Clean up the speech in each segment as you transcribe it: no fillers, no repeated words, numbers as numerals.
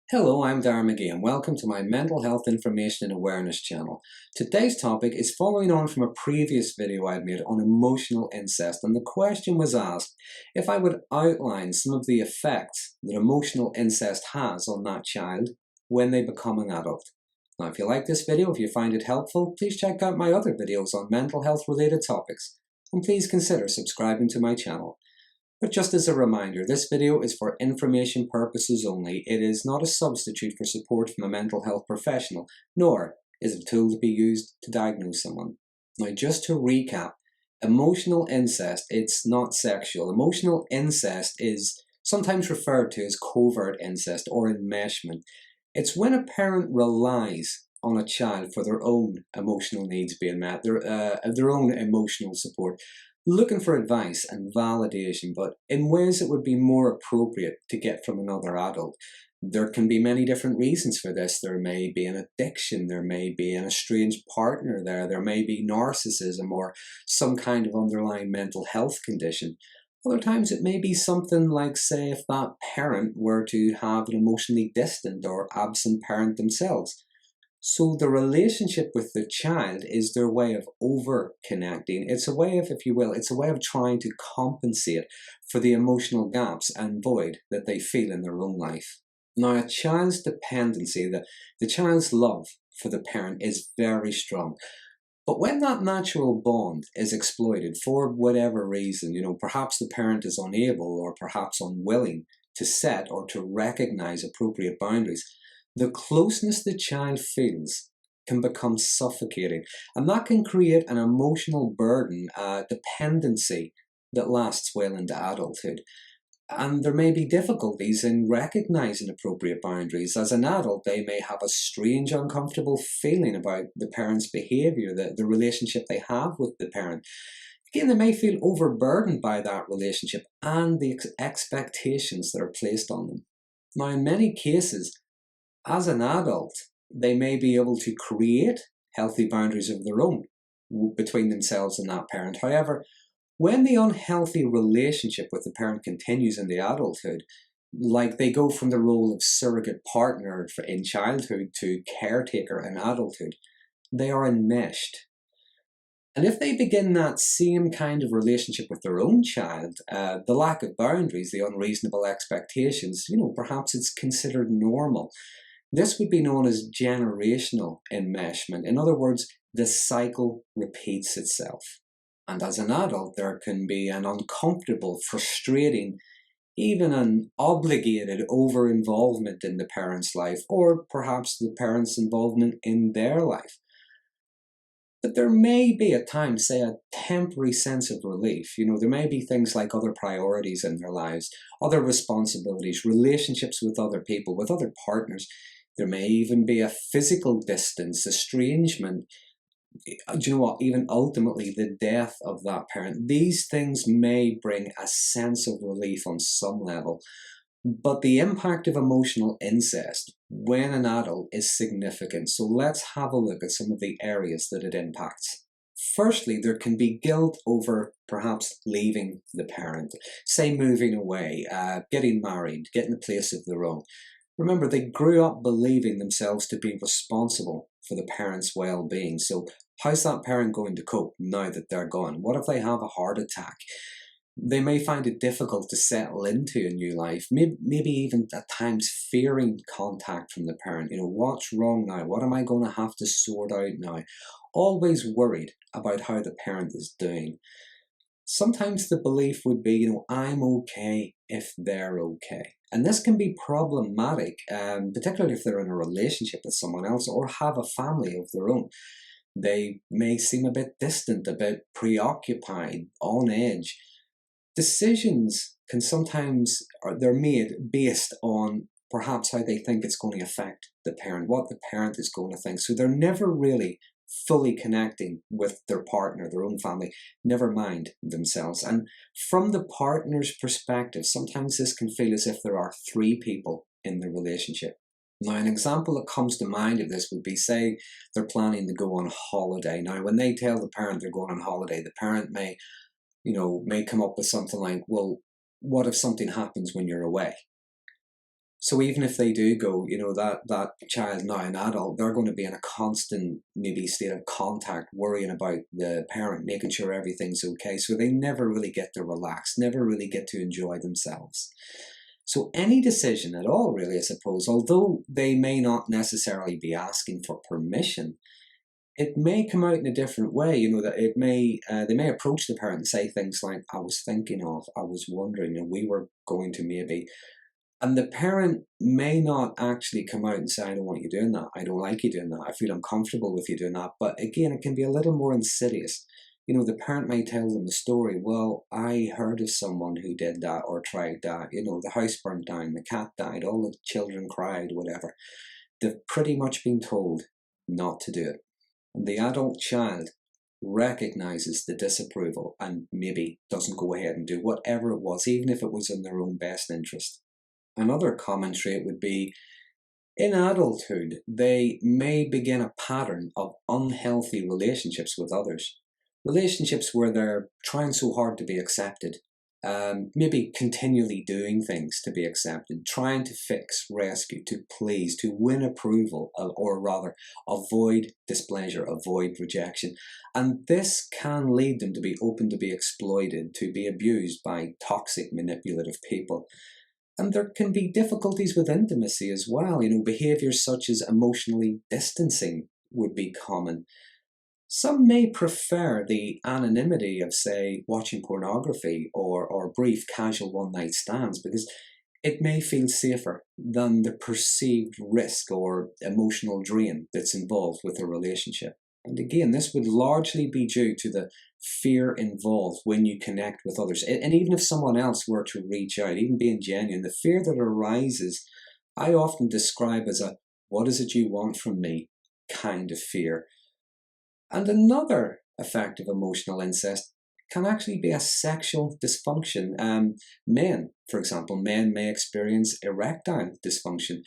Hello, I'm Darren Magee and welcome to my Mental Health Information and Awareness channel. Today's topic is following on from a previous video I'd made on emotional incest, and the question was asked if I would outline some of the effects that emotional incest has on that child when they become an adult. Now, if you like this video, if you find it helpful, please check out my other videos on mental health related topics, and please consider subscribing to my channel. But just as a reminder, this video is for information purposes only. It is not a substitute for support from a mental health professional, nor is it a tool to be used to diagnose someone. Now, just to recap, emotional incest, it's not sexual. Emotional incest is sometimes referred to as covert incest or enmeshment. It's when a parent relies on a child for their own emotional needs being met, their own emotional support, looking for advice and validation, but in ways that would be more appropriate to get from another adult. There can be many different reasons for this. There may be an addiction, there may be an estranged partner there may be narcissism or some kind of underlying mental health condition. Other times it may be something like, say, if that parent were to have an emotionally distant or absent parent themselves. So the relationship with the child is their way of over-connecting. It's a way of, if you will, it's a way of trying to compensate for the emotional gaps and void that they feel in their own life. Now, a child's dependency, the child's love for the parent is very strong. But when that natural bond is exploited for whatever reason, perhaps the parent is unable or perhaps unwilling to set or to recognize appropriate boundaries, the closeness the child feels can become suffocating, and that can create an emotional burden, a dependency that lasts well into adulthood. And there may be difficulties in recognizing appropriate boundaries. As an adult, they may have a strange, uncomfortable feeling about the parent's behavior, the relationship they have with the parent. Again, they may feel overburdened by that relationship and the expectations that are placed on them. Now, in many cases, as an adult, they may be able to create healthy boundaries of their own between themselves and that parent. However, when the unhealthy relationship with the parent continues in the adulthood, like they go from the role of surrogate partner in childhood to caretaker in adulthood, they are enmeshed. And if they begin that same kind of relationship with their own child, the lack of boundaries, the unreasonable expectations, perhaps it's considered normal. This would be known as generational enmeshment. In other words, the cycle repeats itself. And as an adult, there can be an uncomfortable, frustrating, even an obligated over-involvement in the parent's life, or perhaps the parent's involvement in their life. But there may be at times, say, a temporary sense of relief. There may be things like other priorities in their lives, other responsibilities, relationships with other people, with other partners. There may even be a physical distance, estrangement, even ultimately the death of that parent. These things may bring a sense of relief on some level, but the impact of emotional incest when an adult is significant. So let's have a look at some of the areas that it impacts. Firstly, there can be guilt over perhaps leaving the parent, say moving away, getting married, getting a place of their own. Remember, they grew up believing themselves to be responsible for the parent's well-being. So how's that parent going to cope now that they're gone? What if they have a heart attack? They may find it difficult to settle into a new life, maybe even at times fearing contact from the parent. What's wrong now? What am I going to have to sort out now? Always worried about how the parent is doing. Sometimes the belief would be, I'm okay if they're okay. And this can be problematic, particularly if they're in a relationship with someone else or have a family of their own. They may seem a bit distant, a bit preoccupied, on edge. Decisions can sometimes, they're made based on perhaps how they think it's going to affect the parent, what the parent is going to think. So they're never really fully connecting with their partner, their own family, never mind themselves. And from the partner's perspective, sometimes this can feel as if there are three people in the relationship. Now, an example that comes to mind of this would be, say, they're planning to go on holiday. Now, when they tell the parent they're going on holiday, the parent may come up with something like, well, what if something happens when you're away? So even if they do go, that child now an adult, they're going to be in a constant maybe state of contact, worrying about the parent, making sure everything's okay. So they never really get to relax, never really get to enjoy themselves. So any decision at all, really, I suppose, although they may not necessarily be asking for permission, it may come out in a different way. That they may approach the parent and say things like, "I was thinking of, I was wondering, and we were going to maybe." And the parent may not actually come out and say, "I don't want you doing that. I don't like you doing that. I feel uncomfortable with you doing that." But again, it can be a little more insidious. The parent may tell them the story. "Well, I heard of someone who did that or tried that. The house burnt down, the cat died, all the children cried, whatever." They've pretty much been told not to do it. And the adult child recognizes the disapproval and maybe doesn't go ahead and do whatever it was, even if it was in their own best interest. Another common trait would be, in adulthood, they may begin a pattern of unhealthy relationships with others. Relationships where they're trying so hard to be accepted, maybe continually doing things to be accepted, trying to fix, rescue, to please, to win approval, or rather, avoid displeasure, avoid rejection. And this can lead them to be open to be exploited, to be abused by toxic, manipulative people. And there can be difficulties with intimacy as well. Behaviours such as emotionally distancing would be common. Some may prefer the anonymity of, say, watching pornography or brief casual one-night stands because it may feel safer than the perceived risk or emotional drain that's involved with a relationship. And again, this would largely be due to the fear involved when you connect with others. And even if someone else were to reach out, even being genuine, the fear that arises, I often describe as a "what is it you want from me" kind of fear. And another effect of emotional incest can actually be a sexual dysfunction. Men, for example, men may experience erectile dysfunction,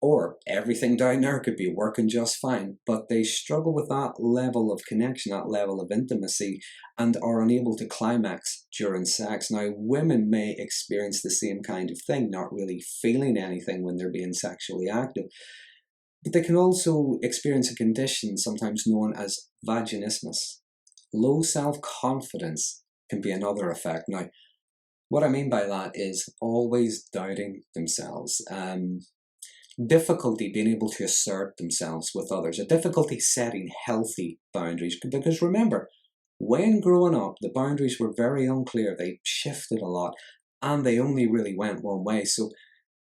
or everything down there could be working just fine, but they struggle with that level of connection, that level of intimacy, and are unable to climax during sex. Now, women may experience the same kind of thing, not really feeling anything when they're being sexually active. But they can also experience a condition sometimes known as vaginismus. Low self-confidence can be another effect. Now, what I mean by that is always doubting themselves, difficulty being able to assert themselves with others, a difficulty setting healthy boundaries. Because remember, when growing up, the boundaries were very unclear. They shifted a lot, and they only really went one way. So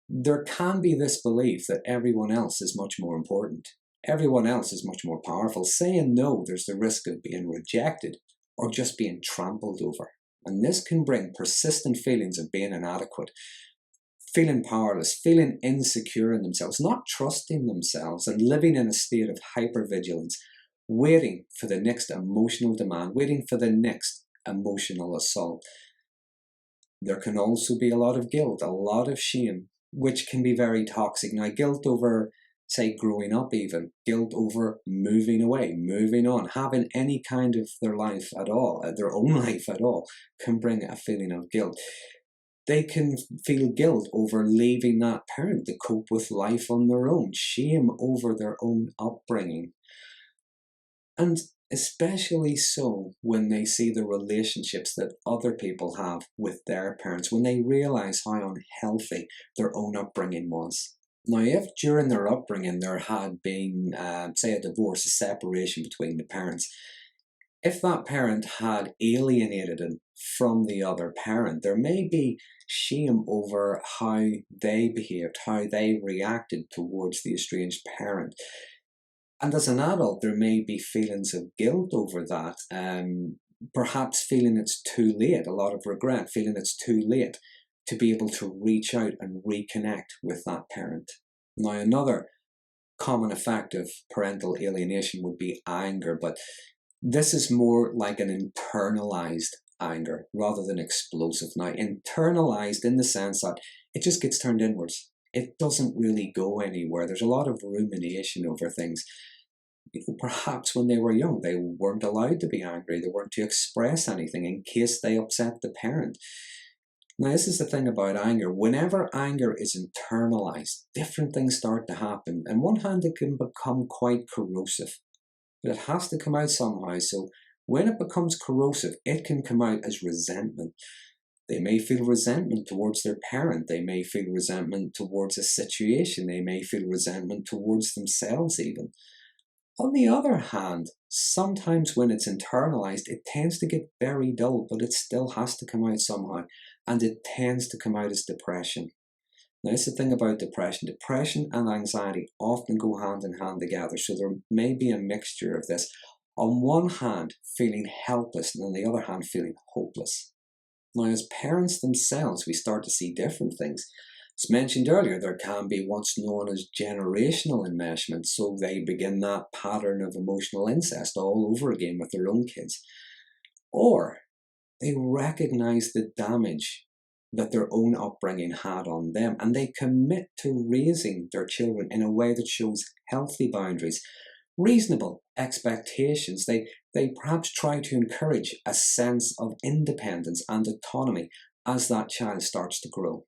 there can be this belief that everyone else is much more important. Everyone else is much more powerful. Saying no, there's the risk of being rejected or just being trampled over. And this can bring persistent feelings of being inadequate, feeling powerless, feeling insecure in themselves, not trusting themselves, and living in a state of hypervigilance, waiting for the next emotional demand, waiting for the next emotional assault. There can also be a lot of guilt, a lot of shame, which can be very toxic. Now, guilt over, say, growing up even, guilt over moving away, moving on, having any kind of their life at all, their own life at all, can bring a feeling of guilt. They can feel guilt over leaving that parent to cope with life on their own, shame over their own upbringing. And especially so when they see the relationships that other people have with their parents, when they realize how unhealthy their own upbringing was. Now, if during their upbringing there had been, say, a divorce, a separation between the parents, if that parent had alienated them from the other parent, there may be shame over how they behaved, how they reacted towards the estranged parent. And as an adult, there may be feelings of guilt over that, perhaps feeling it's too late, a lot of regret, feeling it's too late to be able to reach out and reconnect with that parent. Now, another common effect of parental alienation would be anger, but this is more like an internalized anger rather than explosive. Now, internalized in the sense that it just gets turned inwards. It doesn't really go anywhere. There's a lot of rumination over things. Perhaps when they were young, they weren't allowed to be angry. They weren't to express anything in case they upset the parent. Now, this is the thing about anger. Whenever anger is internalized, different things start to happen. On one hand, it can become quite corrosive, but it has to come out somehow. So when it becomes corrosive, it can come out as resentment. They may feel resentment towards their parent. They may feel resentment towards a situation. They may feel resentment towards themselves even. On the other hand, sometimes when it's internalized, it tends to get very dull, but it still has to come out somehow. And it tends to come out as depression. Now, it's the thing about depression. Depression and anxiety often go hand in hand together. So there may be a mixture of this. On one hand, feeling helpless, and on the other hand, feeling hopeless. Now, as parents themselves, we start to see different things. As mentioned earlier, there can be what's known as generational enmeshment, so they begin that pattern of emotional incest all over again with their own kids. Or they recognize the damage that their own upbringing had on them, and they commit to raising their children in a way that shows healthy boundaries, reasonable expectations. They perhaps try to encourage a sense of independence and autonomy as that child starts to grow.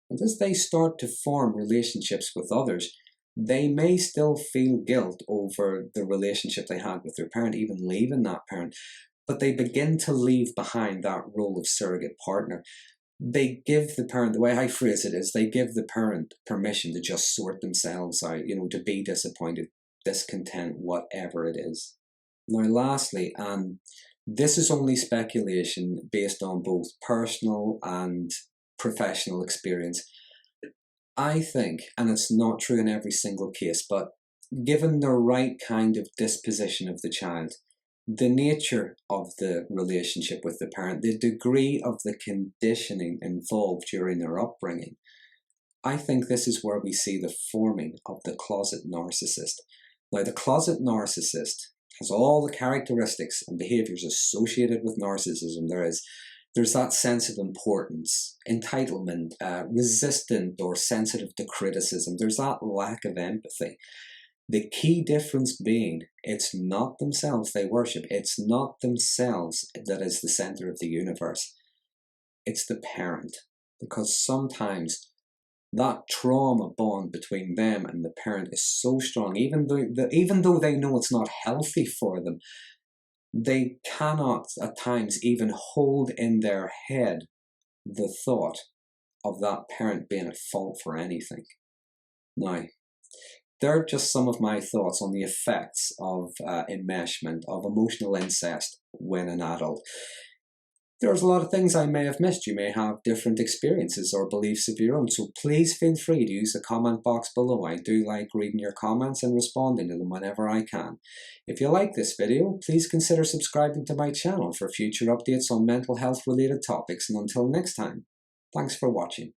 And as they start to form relationships with others, they may still feel guilt over the relationship they had with their parent, even leaving that parent, but they begin to leave behind that role of surrogate partner. They give the parent, the way I phrase it is, they give the parent permission to just sort themselves out, to be disappointed, discontent, whatever it is. Now, lastly, and this is only speculation based on both personal and professional experience, I think, and it's not true in every single case, but given the right kind of disposition of the child, the nature of the relationship with the parent, the degree of the conditioning involved during their upbringing, I think this is where we see the forming of the closet narcissist. Now, the closet narcissist has all the characteristics and behaviours associated with narcissism. There's that sense of importance, entitlement, resistant or sensitive to criticism. There's that lack of empathy. The key difference being, it's not themselves they worship. It's not themselves that is the centre of the universe. It's the parent. Because sometimes that trauma bond between them and the parent is so strong, even though they know it's not healthy for them, they cannot at times even hold in their head the thought of that parent being at fault for anything. Now, they're just some of my thoughts on the effects of enmeshment, of emotional incest when an adult. There's a lot of things I may have missed. You may have different experiences or beliefs of your own, so please feel free to use the comment box below. I do like reading your comments and responding to them whenever I can. If you like this video, please consider subscribing to my channel for future updates on mental health related topics, and until next time, thanks for watching.